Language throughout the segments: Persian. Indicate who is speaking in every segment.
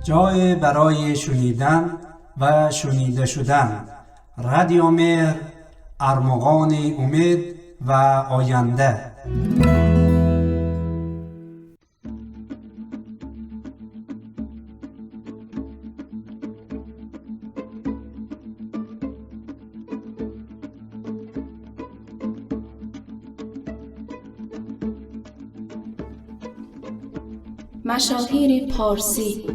Speaker 1: جای برای شنیدن و شنیده شدن. رادیو مهر، ارمغان امید و آینده.
Speaker 2: مشاهیر پارسی.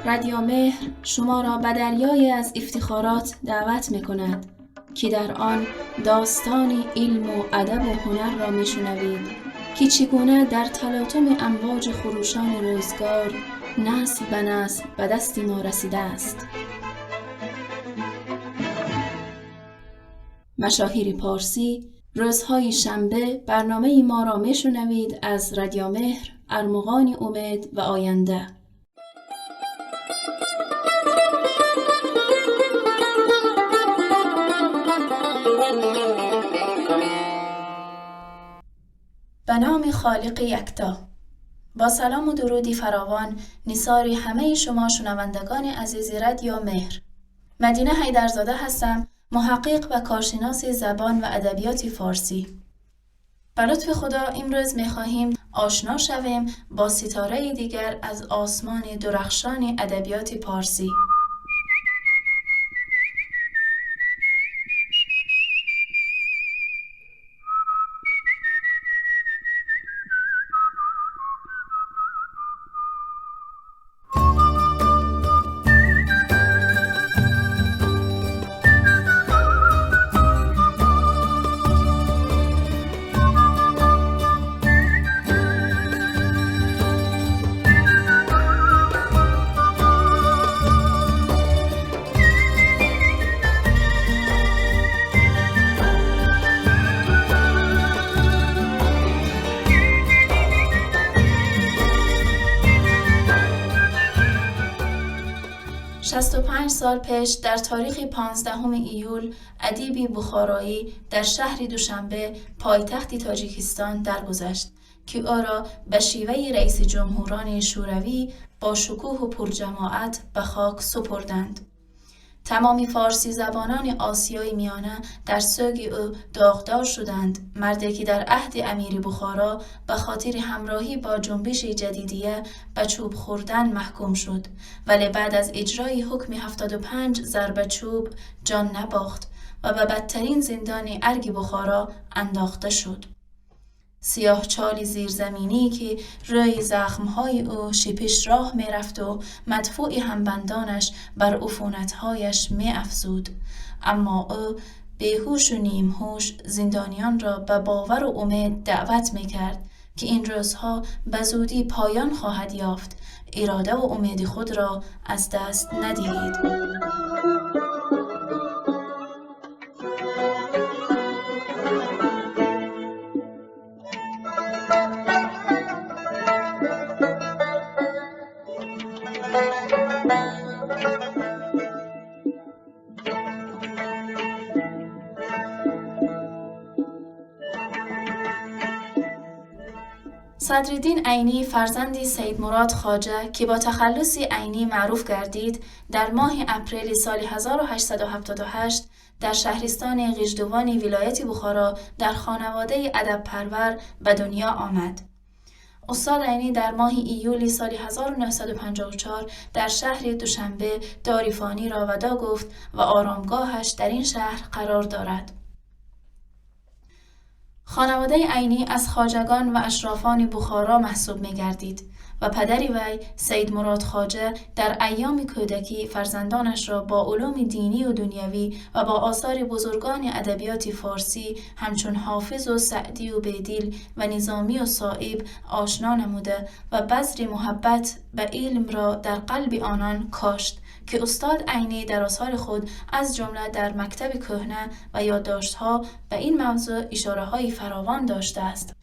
Speaker 2: رادیو مهر شما را به دریایی از افتخارات دعوت می‌کند که در آن داستان علم و ادب و هنر را می‌شنوید که چگونه در تلاطم امواج خروشان روزگار نسل به نسل به دست ما رسیده است. مشاهیر پارسی، روزهای شنبه برنامه ما را می‌شنوید از رادیو مهر، ارمغان امید و آینده. به نام خالق یکتا. با سلام و درودی فراوان نثار همه شما شنوندگان عزیز رادیو مهر. مدینه حیدرزاده هستم، محقق و کارشناس زبان و ادبیات فارسی. به لطف خدا امروز می‌خواهیم آشنا شویم با ستاره دیگر از آسمان درخشان ادبیات فارسی. سال پیش در تاریخ 15 ایول ادیبی بخارایی در شهر دوشنبه پایتخت تاجیکستان درگذشت که او را به شیوه رئیس جمهوران شوروی با شکوه و پرجماعت به خاک سپردند. تمامی فارسی زبانان آسیای میانه در سوگ او داغدار شدند. مردی که در عهد امیر بخارا به خاطر همراهی با جنبش جدیدیه به چوب خوردن محکوم شد، ولی بعد از اجرای حکم 75 ضرب چوب جان نباخت و به بدترین زندان ارگ بخارا انداخته شد. سیاه چال زیرزمینی که روی زخمهای او شپش راه می رفت و مدفوع همبندانش بر عفونتهایش می افزود. اما او بیهوش و نیمهوش زندانیان را به باور و امید دعوت می کرد که این روزها به زودی پایان خواهد یافت. اراده و امید خود را از دست ندهید. صدرالدین عینی فرزند سید مراد خواجه که با تخلص عینی معروف گردید، در ماه اپریل سال 1878 در شهرستان غیژدوان ولایت بخارا در خانواده ادب پرور به دنیا آمد. استاد عینی در ماه ایولی سال 1954 در شهر دوشنبه داریفانی را وداع گفت و آرامگاهش در این شهر قرار دارد. خانواده عینی از خواجگان و اشرافان بخارا محسوب می گردید و پدری وی سید مراد خواجه در ایام کودکی فرزندانش را با علوم دینی و دنیوی و با آثار بزرگان ادبیات فارسی همچون حافظ و سعدی و بیدیل و نظامی و صائب آشنا نموده و بذر محبت به علم را در قلب آنان کاشت که استاد عینی در آثار خود از جمله در مکتب کهنه و یادداشت‌ها به این موضوع اشاره‌های فراوان داشته است.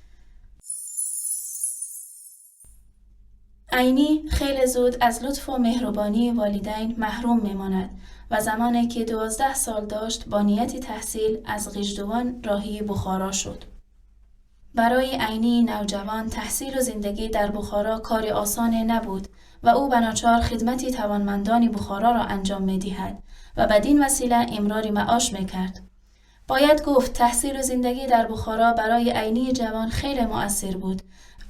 Speaker 2: عینی خیلی زود از لطف و مهربانی والدین محروم میماند و زمانی که 12 سال داشت با نیت تحصیل از غیژدوان راهی بخارا شد. برای عینی نوجوان تحصیل و زندگی در بخارا کاری آسان نبود و او بناچار خدمتی توانمندان بخارا را انجام می‌دهد و بدین وسیله امرار معاش می‌کرد. باید گفت تحصیل و زندگی در بخارا برای عینی جوان خیلی مؤثر بود.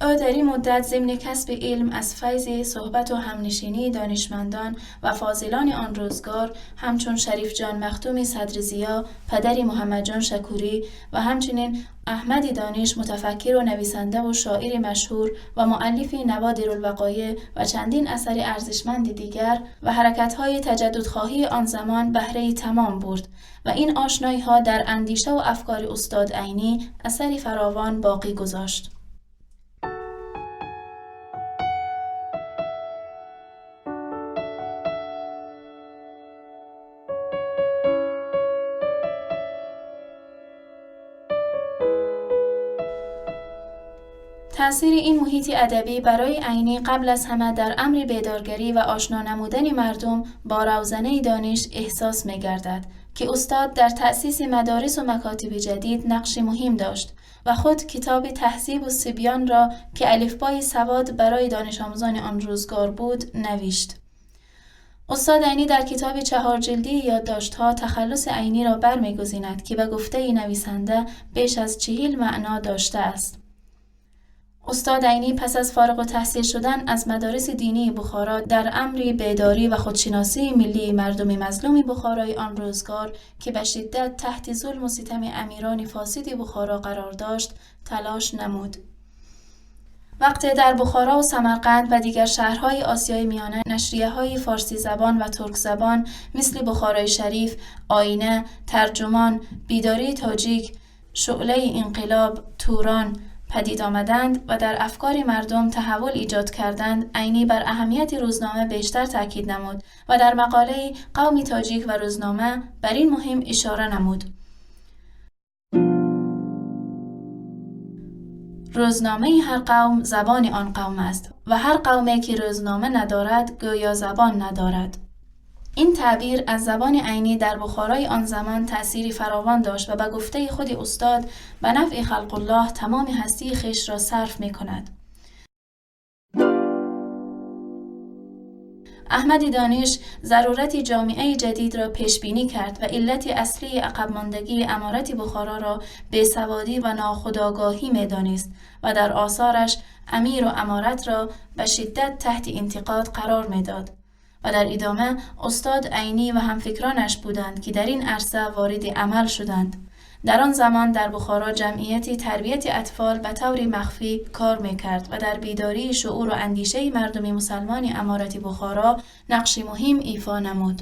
Speaker 2: او در این مدت ضمن کسب علم از فیض صحبت و همنشینی دانشمندان و فاضلان آن روزگار همچون شریف جان مختوم صدرضیا، پدری محمد جان شکوری و همچنین احمدی دانش متفکر و نویسنده و شاعر مشهور و مؤلف نوادر الوقایع و چندین اثر ارزشمند دیگر و حرکت‌های تجددخواهی آن زمان بهره تمام برد و این آشنایی‌ها در اندیشه و افکار استاد عینی اثری فراوان باقی گذاشت. تأثیر این محیط ادبی برای عینی قبل از همه در امر بیدارگری و آشنا نمودن مردم با روزنه دانش احساس می‌گردد که استاد در تأسیس مدارس و مکاتب جدید نقش مهم داشت و خود کتاب تهذیب الصبیان را که الفبای سواد برای دانش آموزان آن روزگار بود نوشت. استاد عینی در کتاب 4 جلدی یادداشت‌ها تخلص عینی را برمی‌گزیند که به گفته نویسنده بیش از 40 معنا داشته است. استاد عینی پس از فارغ التحصیل شدن از مدارس دینی بخارا در امر بیداری و خودشناسی ملی مردم مظلوم بخارای آن روزگار که به شدت تحت ظلم و ستم امیران فاسد بخارا قرار داشت تلاش نمود. وقتی در بخارا و سمرقند و دیگر شهرهای آسیای میانه نشریه‌های فارسی زبان و ترک زبان مثل بخارای شریف، آینه، ترجمان، بیداری تاجیک، شعله انقلاب، توران پدید آمدند و در افکار مردم تحول ایجاد کردند، عینی بر اهمیت روزنامه بیشتر تاکید نمود و در مقاله قوم تاجیک و روزنامه بر این مهم اشاره نمود. روزنامه هر قوم زبان آن قوم است و هر قومی که روزنامه ندارد گویا زبان ندارد. این تعبیر از زبان عینی در بخارای آن زمان تأثیری فراوان داشت و به گفته خود استاد به نفع خلق الله تمام هستی خویش را صرف می کند. احمد دانش ضرورت جامعه جدید را پیش بینی کرد و علت اصلی عقب ماندگی امارت بخارا را بیسوادی و ناخودآگاهی می دانست و در آثارش امیر و امارت را به شدت تحت انتقاد قرار می داد. و در ادامه استاد عینی و همفکرانش بودند که در این عرصه وارد عمل شدند. در آن زمان در بخارا جمعیتی تربیت اطفال به طور مخفی کار می‌کرد و در بیداری شعور و اندیشه مردم مسلمان امارت بخارا نقش مهم ایفا نمود.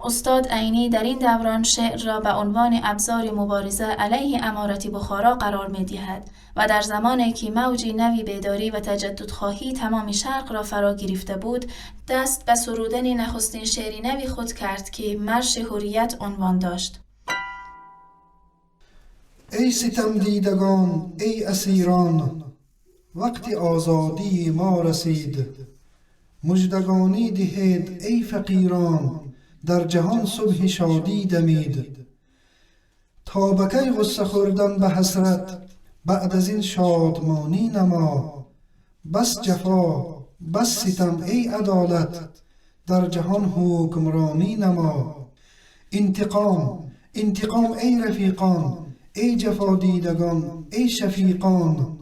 Speaker 2: استاد عینی در این دوران شعر را به عنوان ابزار مبارزه علیه امارت بخارا قرار می‌دهد و در زمانی که موج نوی بیداری و تجددخواهی تمام شرق را فرا گرفته بود، دست به سرودن نخستین شعر نوی خود کرد که مرش حریت عنوان داشت.
Speaker 3: ای ستم دیدگان، ای اسیران، وقت آزادی ما رسید. مژدگانی دهید ای فقیران، در جهان صبح شادی دمید. تا بکی غصه خوردن به حسرت، بعد از این شادمانی نما. بس جفا بس ستم ای عدالت، در جهان حکمرانی نما. انتقام انتقام ای رفیقان، ای جفا دیدگان ای شفیقان.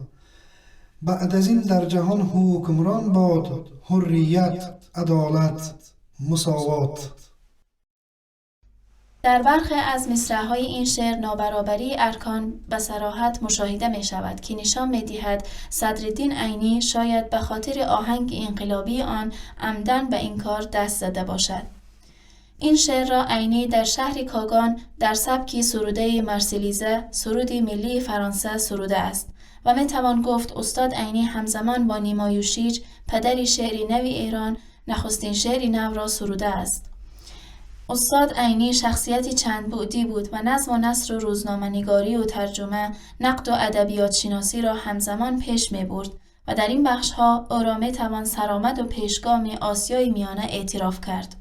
Speaker 3: بعد از این در جهان حکمران باد، حریت عدالت مساوات.
Speaker 2: در برخی از مصرع‌های این شعر نابرابری ارکان به صراحت مشاهده می شود که نشان می دهد صدرالدین عینی شاید به خاطر آهنگ انقلابی آن عمدن به این کار دست زده باشد. این شعر را عینی در شهر کاگان در سبک سروده مرسلیزه، سرود ملی فرانسه سروده است و می توان گفت استاد عینی همزمان با نیما یوشیج پدر شعر نو ایران نخستین شعر نو را سروده است. استاد عینی شخصیتی چند بعدی بود و نظم و نثر و روزنامه‌نگاری و ترجمه، نقد و ادبیات شناسی را همزمان پیش می‌برد و در این بخش‌ها او را می‌توان سرآمد و پیشگام آسیای میانه اعتراف کرد.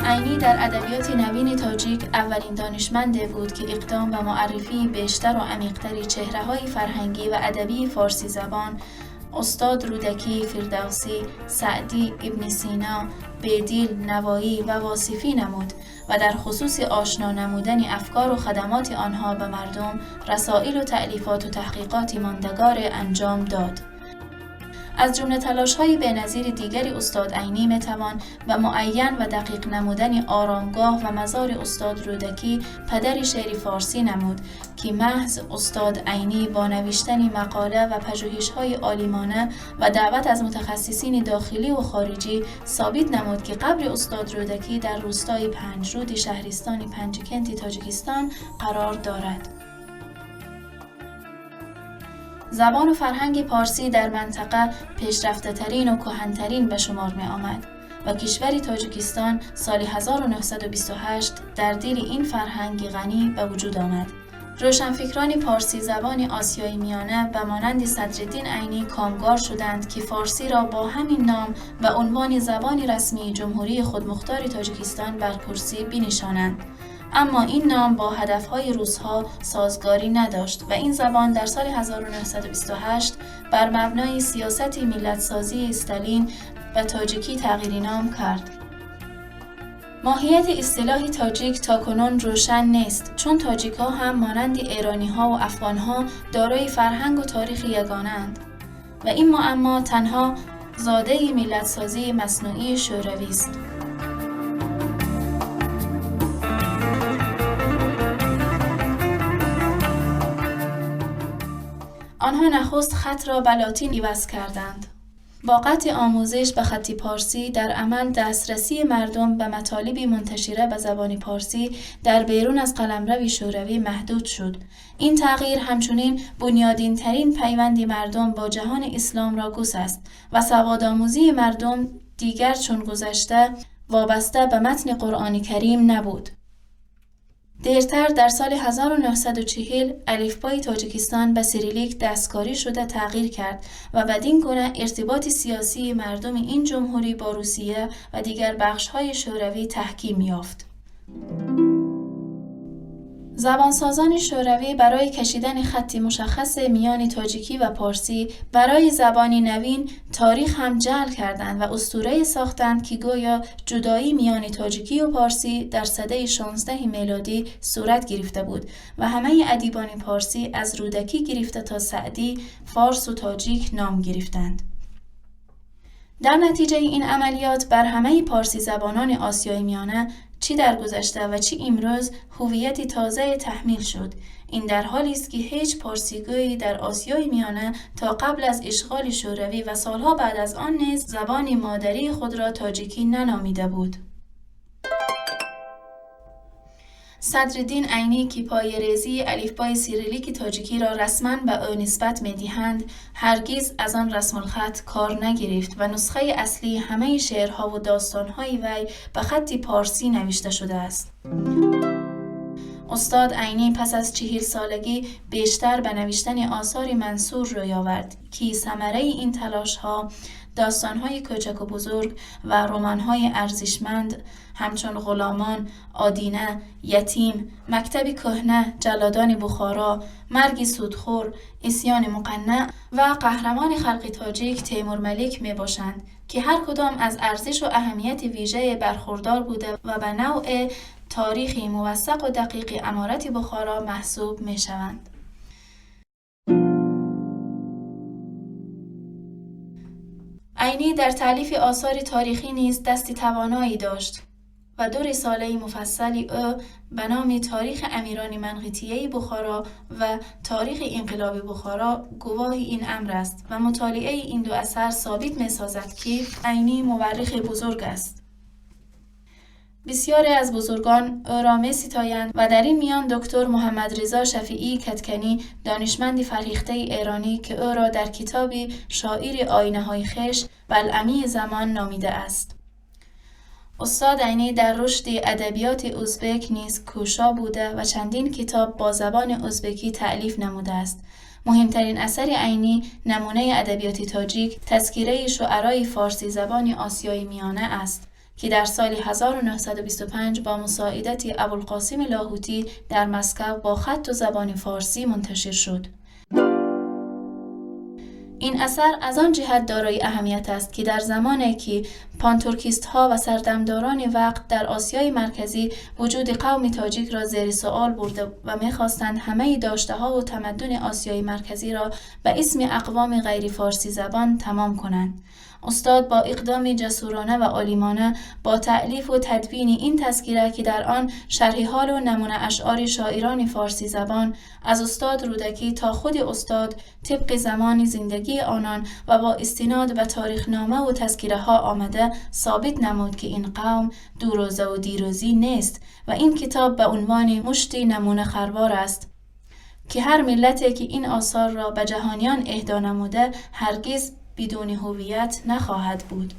Speaker 2: عینی در ادبیات نوین تاجیک اولین دانشمندی بود که اقدام و معرفی بیشتر و عمیق‌تری چهره‌های فرهنگی و ادبی فارسی زبان، استاد رودکی، فردوسی، سعدی، ابن سینا، بیدیل، نوایی و واصفی نمود و در خصوص آشنا نمودن افکار و خدمات آنها به مردم، رسائل و تألیفات و تحقیقات ماندگار انجام داد. از جمله تلاش‌های بی‌نظیر دیگری استاد عینی می‌توان به معین و دقیق نمودن آرامگاه و مزار استاد رودکی، پدر شعر فارسی نمود که محض استاد عینی با نوشتن مقاله و پژوهش‌های عالیمانه و دعوت از متخصصین داخلی و خارجی ثابت نمود که قبر استاد رودکی در روستای پنجرود شهرستان پنجکنت تاجیکستان قرار دارد. زبان و فرهنگ پارسی در منطقه پیشرفته‌ترین و کهن‌ترین به شمار می آمد و کشور تاجیکستان سال 1928 در دل این فرهنگ غنی به وجود آمد. روشنفکران پارسی زبان آسیای میانه به مانند صدرالدین عینی کامگار شدند که فارسی را با همین نام و عنوان زبان رسمی جمهوری خودمختار تاجیکستان بر کرسی بنشانند. اما این نام با هدفهای روس‌ها سازگاری نداشت و این زبان در سال 1928 بر مبنای سیاست ملت‌سازی استالین و تاجیکی تغییر نام کرد. ماهیت اصطلاح تاجیک تاکنون روشن نیست، چون تاجیک‌ها هم مانند ایرانی‌ها و افغان‌ها دارای فرهنگ و تاریخ یگانه‌اند و این معما تنها زاده ملت‌سازی مصنوعی شوروی است. آنها نخست خط را به لاتین عوض کردند. با قطع آموزش به خط پارسی در عمل دسترسی مردم به مطالب منتشره به زبان پارسی در بیرون از قلمرو شوروی محدود شد. این تغییر همچنین بنیادین ترین پیوند مردم با جهان اسلام را گسست و سوادآموزی مردم دیگر چون گذشته وابسته به متن قرآن کریم نبود. دیرتر در سال 1940 الفبای تاجیکستان به سیریلیک دستکاری شده تغییر کرد و بدین گونه ارتباط سیاسی مردم این جمهوری با روسیه و دیگر بخش‌های شوروی تحکیم یافت. زبانسازان شوروی برای کشیدن خطی مشخص میان تاجیکی و پارسی برای زبانی نوین تاریخ هم جعل کردند و اسطوره ساختند که گویا جدایی میان تاجیکی و پارسی در سده 16 میلادی صورت گرفته بود و همه ادیبان پارسی از رودکی گرفته تا سعدی فارس و تاجیک نام گرفتند. در نتیجه این عملیات بر همه پارسی زبانان آسیای میانه چی در گذشته و چی امروز هویتی تازه تحمیل شد. این در حالی است که هیچ پارسیگویی در آسیای میانه تا قبل از اشغال شوروی و سالها بعد از آن نیز زبان مادری خود را تاجیکی ننامیده بود. صدرالدین عینی که پایه‌ریزی الفبای سیریلیک تاجیکی را رسما به او نسبت می‌دهند، هرگز از آن رسم الخط کار نگرفت و نسخه اصلی همه شعرها و داستان‌های وی به خط پارسی نوشته شده است. استاد عینی پس از 40 سالگی بیشتر به نوشتن آثار منثور روی آورد که ثمره این تلاش‌ها داستان‌های کوچک و بزرگ و رمان‌های ارزشمند همچون غلامان، آدینه، یتیم، مکتب کهنه، جلادان بخارا، مرگ سودخور، عصیان مقنع و قهرمان خلق تاجیک تیمورملک میباشند که هر کدام از ارزش و اهمیت ویژه برخوردار بوده و به نوع تاریخی موثق و دقیق امارت بخارا محسوب میشوند. عینی در تألیف آثار تاریخی نیز دستی توانایی داشت و 2 رساله مفصلی او به نام تاریخ امیران منقیطیه بخارا و تاریخ انقلاب بخارا گواه این امر است و مطالعه این 2 اثر ثابت می‌سازد که عینی مورخ بزرگ است. بسیاری از بزرگان او را می‌ستایند و در این میان دکتر محمد رضا شفیعی کدکنی، دانشمند فرهیخته ایرانی که او را در کتاب شاعر آینه‌های خویش بلعمی زمان نامیده است. استاد عینی در رشد ادبیات ازبک نیز کوشا بوده و چندین کتاب با زبان ازبکی تألیف نموده است. مهمترین اثر عینی نمونه ادبیات تاجیک تذکره شعرای فارسی زبان آسیای میانه است که در سال 1925 با مساعدت ابوالقاسم لاهوتی در مسکو با خط و زبان فارسی منتشر شد. این اثر از آن جهت دارای اهمیت است که در زمانی که پانتورکیست‌ها و سردمداران وقت در آسیای مرکزی وجود قوم تاجیک را زیر سوال برده و می‌خواستند همه داشته‌ها و تمدن آسیای مرکزی را به اسم اقوام غیر فارسی زبان تمام کنند. استاد با اقدام جسورانه و عالیمانه با تألیف و تدوین این تذکره که در آن شرح حال و نمونه اشعار شاعران فارسی زبان از استاد رودکی تا خود استاد طبق زمان زندگی آنان و با استناد به تاریخنامه و تذکره ها آمده ثابت نمود که این قوم دوروزه و دیروزی نیست و این کتاب به عنوان مشتی نمونه خروار است که هر ملتی که این آثار را به جهانیان اهدا نموده هرگز بدون هویت نخواهد بود.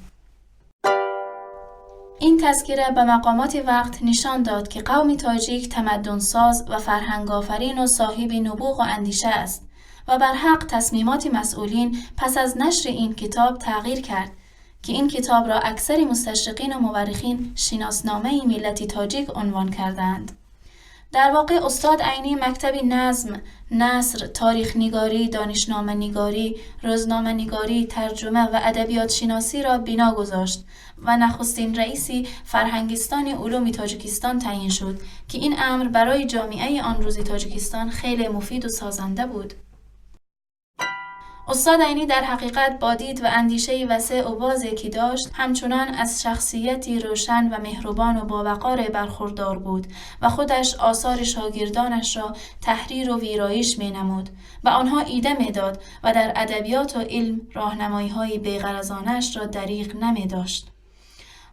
Speaker 2: این تذکره به مقامات وقت نشان داد که قوم تاجیک تمدن ساز و فرهنگ آفرین و صاحب نبوغ و اندیشه است و بر حق تصمیمات مسئولین پس از نشر این کتاب تغییر کرد که این کتاب را اکثر مستشرقین و مورخین شناسنامه ملت تاجیک عنوان کردند. در واقع استاد عینی مکتب نظم، نثر، تاریخ نگاری، دانشنامه نگاری، روزنامه نگاری، ترجمه و ادبیات شناسی را بنا گذاشت و نخستین رئیس فرهنگستان علوم تاجیکستان تعیین شد که این امر برای جامعه آن روز تاجیکستان خیلی مفید و سازنده بود. استاد عینی در حقیقت با دید و اندیشه وسیع و بازی که داشت همچنان از شخصیتی روشن و مهربان و باوقار برخوردار بود و خودش آثار شاگردانش را تحریر و ویرایش می نمود و آنها ایده می داد و در ادبیات و علم راهنمایی‌های بی‌غرضانه‌اش را دریغ نمی داشت.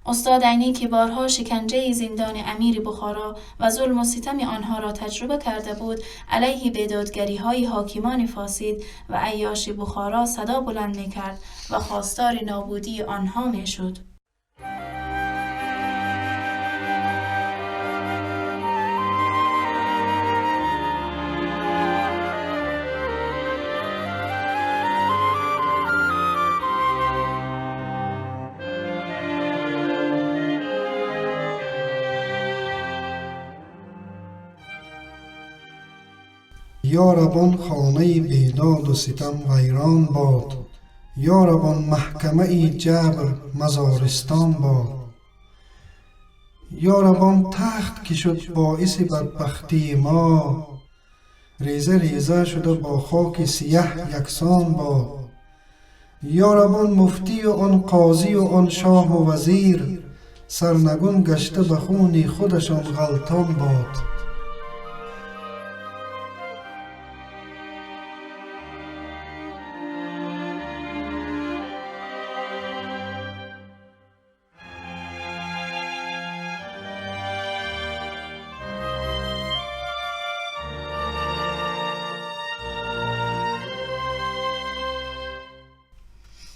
Speaker 2: استاد عینی که بارها شکنجه زندان امیر بخارا و ظلم و ستم آنها را تجربه کرده بود، علیه بیدادگری‌های حاکمان فاسد و عیاش بخارا صدا بلند می‌کرد و خواستار نابودی آنها می‌شد.
Speaker 3: یا ربان خانه بیداد و ستم ویران باد، یا ربان محکمه جبر مزارستان باد. یا ربان تخت که شد باعث بدبختی ما، ریزه ریزه شده با خاک سیه یکسان باد. یا ربان مفتی و آن قاضی و آن شاه و وزیر، سرنگون گشته به خون خودشان غلطان باد.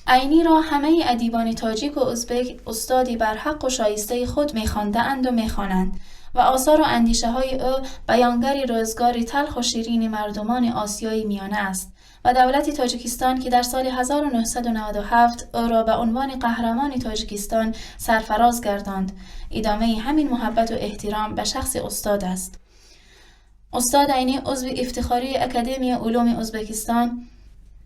Speaker 2: عینی را همه ادیبان تاجیک و ازبک استادی بر حق و شایسته خود می‌خوانده‌اند و می‌خوانند و آثار و اندیشه‌های او بیانگر روزگاری تلخ و شیرین مردمان آسیای میانه است و دولت تاجیکستان که در سال 1997 او را به عنوان قهرمان تاجیکستان سرفراز گرداند، ادامه همین محبت و احترام به شخص استاد است. استاد عینی عضو افتخاری اکادمی علوم ازبکستان،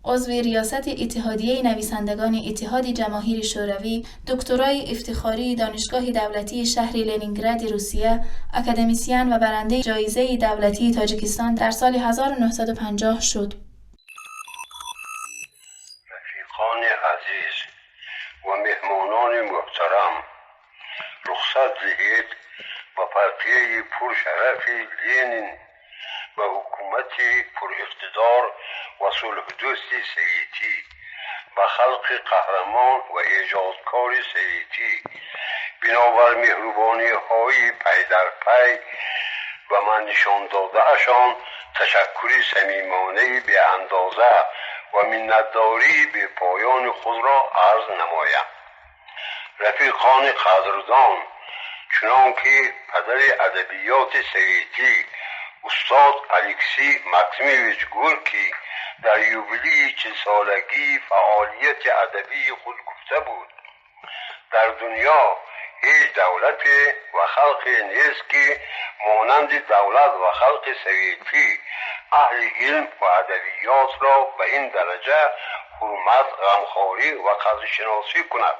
Speaker 2: عضو ریاست اتحادیه نویسندگان اتحاد جماهیر شوروی، دکترای افتخاری دانشگاه دولتی شهر لنینگراد روسیه، اکادمیسین و برنده جایزه دولتی تاجیکستان در سال 1950 شد.
Speaker 4: رفیقان عزیز و مهمانان محترم، رخصت دهید پرشرف لنین و حکومت پر اقتدار و صلح دوست سویتی و خلق قهرمان و ایجادکار سویتی بنابر مهربانی های پی در پی و من نشان داده اشان تشکر صمیمانه به اندازه و منتداری به پایان خود را عرض نمایم. رفیقان قدردان، چنان که پدر ادبیات سویتی استاد الکسی مکسیمویچ گورکی در یوبیلی 40 سالگی فعالیت ادبی خود گفته بود، در دنیا هیچ دولت و خلق نیست که مانند دولت و خلق سویتی اهل علم و ادبیات را به این درجه حرمت، غمخواری و قدرشناسی کند.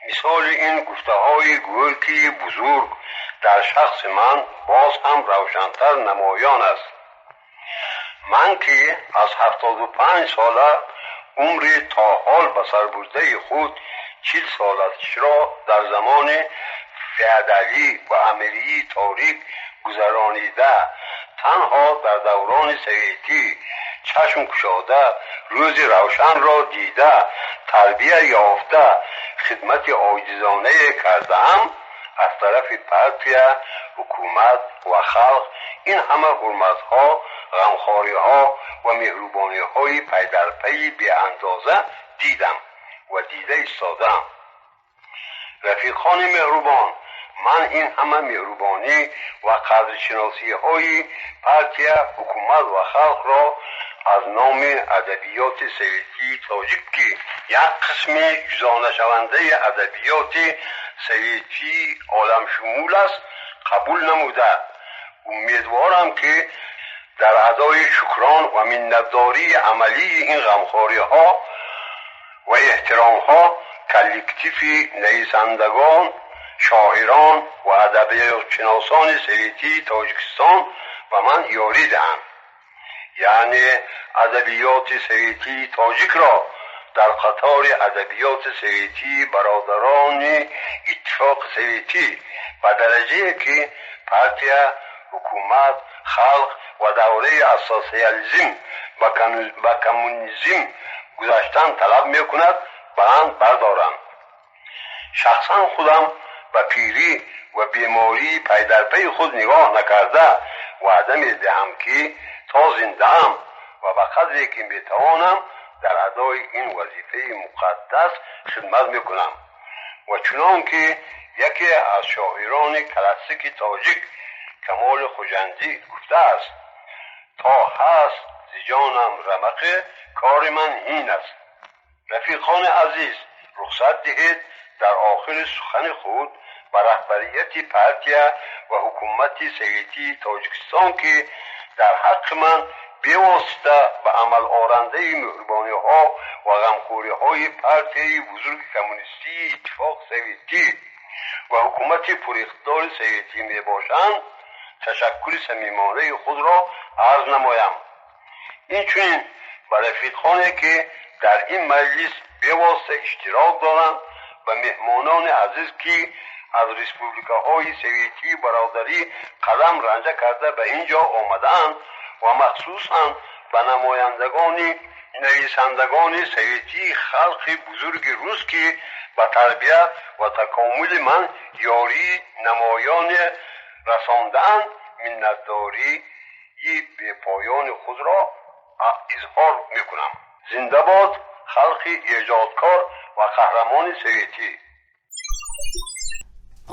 Speaker 4: مثال این گفته های گورکی بزرگ در شخص من باز هم روشن‌تر نمایان است. من که از 75 ساله عمر تا حال به سر برده خود 40 سالش را در زمان فئودالی و امیری تاریک گذرانیده، تنها در دوران سویتی چشم گشاده روز روشن را دیده، تربیت یافته، خدمت عاجزانه کرده‌ام، از طرف پارتی، حکومت و خلق این همه حرمت‌ها، غمخواری‌ها و مهربانی‌های پی در پی به اندازه دیدم و دیده ایستادم. رفیقان مهربان، من این همه مهربانی و قدرشناسی‌های پارتی، حکومت و خلق را از نام ادبیات سویتی تاجیک که یک قسم جدا نشونده ادبیات سویتی عالم شمول است قبول نموده، امیدوارم که در ادای شکران و منتداری عملی این غمخواری‌ها و احترام‌ها کلکتیف نویسندگان، شاعران و ادبیاتشناسان سویتی تاجیکستان و من یاری دهم، یعنی ادبیات سویتی تاجیک را در قطار ادبیات سویتی برادران اتفاق سویتی به درجه که پارتی، حکومت، خلق و دوره از سوسیالیسم و کمونیسم گذشتن طلب میکند بند بردارم. شخصا خودم به پیری و بیماری پی در پی خود نگاه نکرده وعده میدهم که تا زنده‌ام و به قدری که میتوانم در ادای این وظیفه مقدس خدمت میکنم و چنان که یکی از شاعران کلاسیک تاجیک کمال خوجندی گفته است: تا هست ز جانم رمق کار من این است. رفیقان عزیز، رخصت دهید در آخر سخن خود و رهبریت پارتی و حکومت سویتی تاجیکستان که در حق من بیواسطه و عمل آورنده مهربانی ها و غمخوری های پارتی بزرگ کمونیستی اتفاق سویتی و حکومت پر اقتدار سویتی می باشند تشکر صمیمانه خود را عرض نمایم. این چنین به رفیقانی که در این مجلس بیواسطه اشتراک دارند و مهمانان عزیز که از ریسپوبلیکاهای سویتی برادری قدم رنجه کرده به اینجا آمدند و مخصوصاً به نمایندگان نویسندگان سویتی خلق بزرگ روس که به تربیت و تکامل من یاری نمایان رسانده‌اند منتداری به پایان خود را اظهار میکنم. زنده باد خلق ایجادکار و قهرمان سویتی.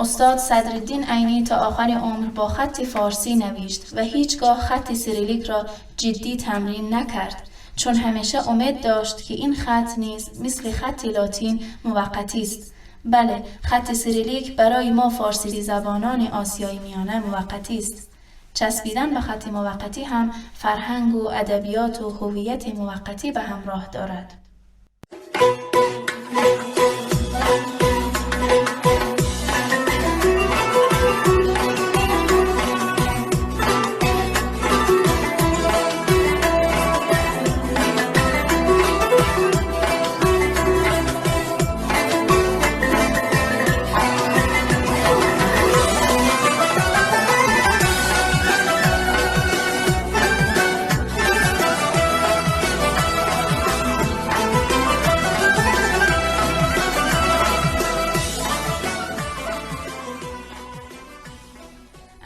Speaker 2: استاد صدرالدین عینی تا آخر عمر با خط فارسی نوشت و هیچگاه خط سیریلیک را جدی تمرین نکرد، چون همیشه امید داشت که این خط نیز مثل خط لاتین موقتی است. بله، خط سیریلیک برای ما فارسی زبانان آسیای میانه موقتی است. چسبیدن به خط موقتی هم فرهنگ و ادبیات و هویت موقتی به همراه دارد.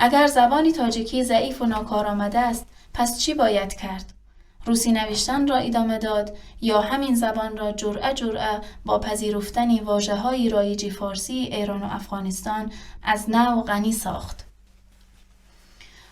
Speaker 2: اگر زبان تاجیکی ضعیف و ناکارآمده است، پس چی باید کرد؟ روسی نوشتن را ادامه داد یا همین زبان را جرعه با پذیرفتن واژه‌های رایج فارسی ایران و افغانستان از نو غنی ساخت؟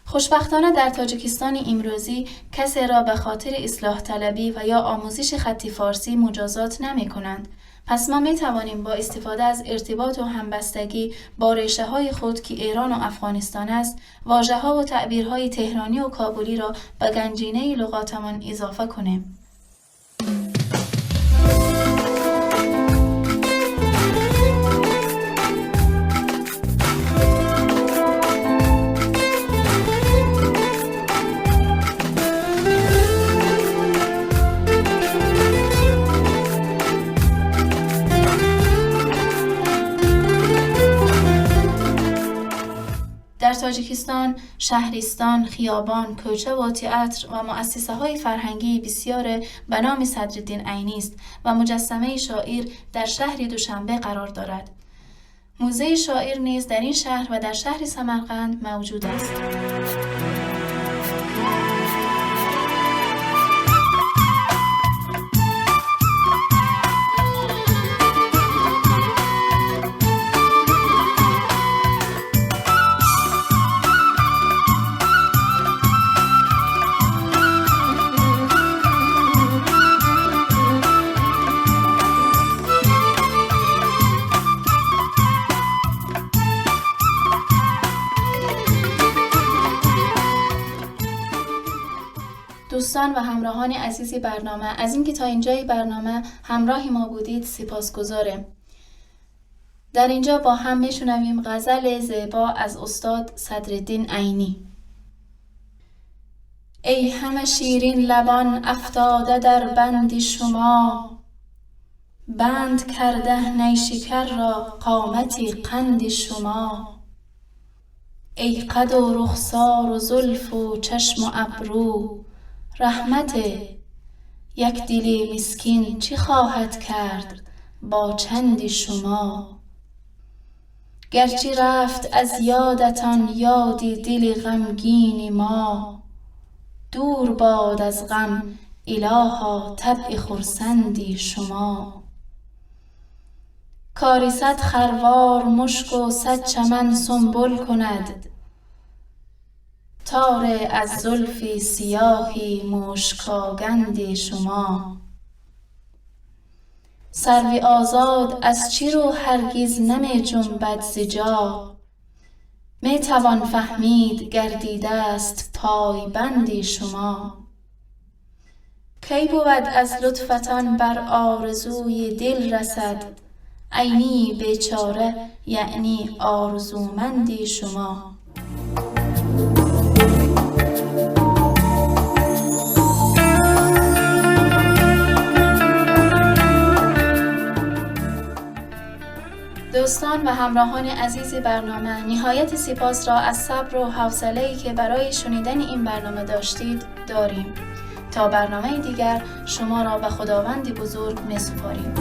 Speaker 2: خوشبختانه در تاجیکستان امروزی کسی را به خاطر اصلاح طلبی و یا آموزش خط فارسی مجازات نمی کنند. پس ما می توانیم با استفاده از ارتباط و همبستگی با ریشه های خود که ایران و افغانستان است، واژه ها و تعبیرهای تهرانی و کابلی را به گنجینه لغاتمان اضافه کنیم. در تاجیکستان شهرستان، خیابان، کوچه و تئاتر و مؤسسه‌های فرهنگی بسیار به نام صدرالدین عینی است و مجسمه شاعر در شهر دوشنبه قرار دارد. موزه شاعر نیز در این شهر و در شهر سمرقند موجود است. دوستان و همراهان عزیز برنامه، از اینکه تا اینجای برنامه همراه ما بودید سپاسگزارم. در اینجا با هم میشنویم غزل زیبا از استاد صدرالدین عینی. ای همه شیرین لبان افتاده در بند شما، بند کرده نیشکر را قامتی قند شما. ای قد و رخسار و زلف و چشم و ابرو، رحمت یک دل مسکین چی خواهد کرد با چند شما. گرچه رفت از یادتان یادی دل غمگین ما، دور باد از غم الها طبع خرسندی شما. کاری صد خروار مشک و صد چمن سنبل کند، تار از زلف سیاهی مشکاگند شما. سروی آزاد از چی رو هرگز نمی جنبد ز جا، می توان فهمید گردیده است پای بند شما. کی بود از لطفتان بر آرزوی دل رسد، عینی بیچاره یعنی آرزومند شما. دوستان و همراهان عزیز برنامه، نهایت سپاس را از صبر و حوصله‌ای که برای شنیدن این برنامه داشتید داریم. تا برنامه دیگر شما را به خداوند بزرگ می‌سپاریم.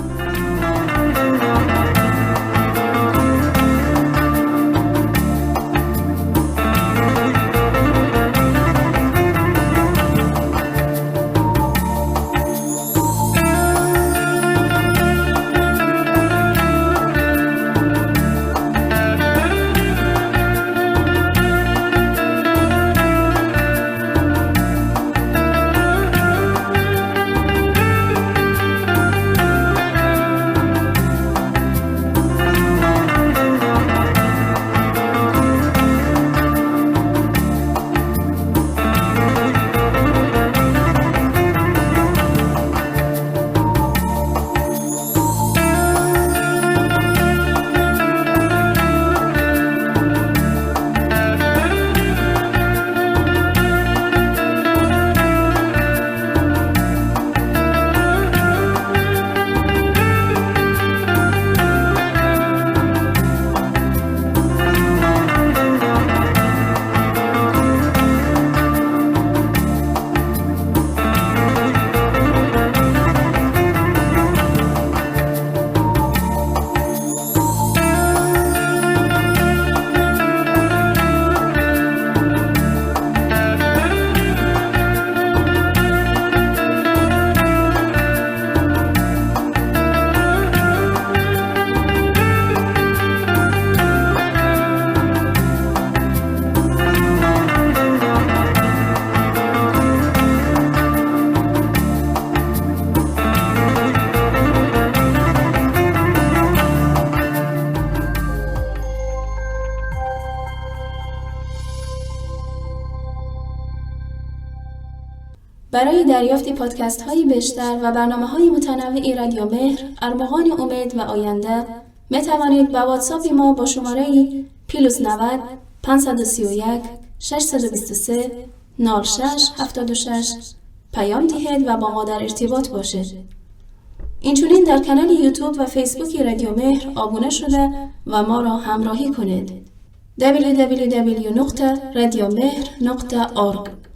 Speaker 2: برای دریافت پادکست های بیشتر و برنامه های متنوعی رادیو مهر، ارمغان امید و آینده می توانید با واتساپ ما با شماره +90 531 623 0676 پیام دهید و با ما در ارتباط باشید. اینچنین در کانال یوتیوب و فیسبوک رادیو مهر آبونه شده و ما را همراهی کنید. www.radiomehr.org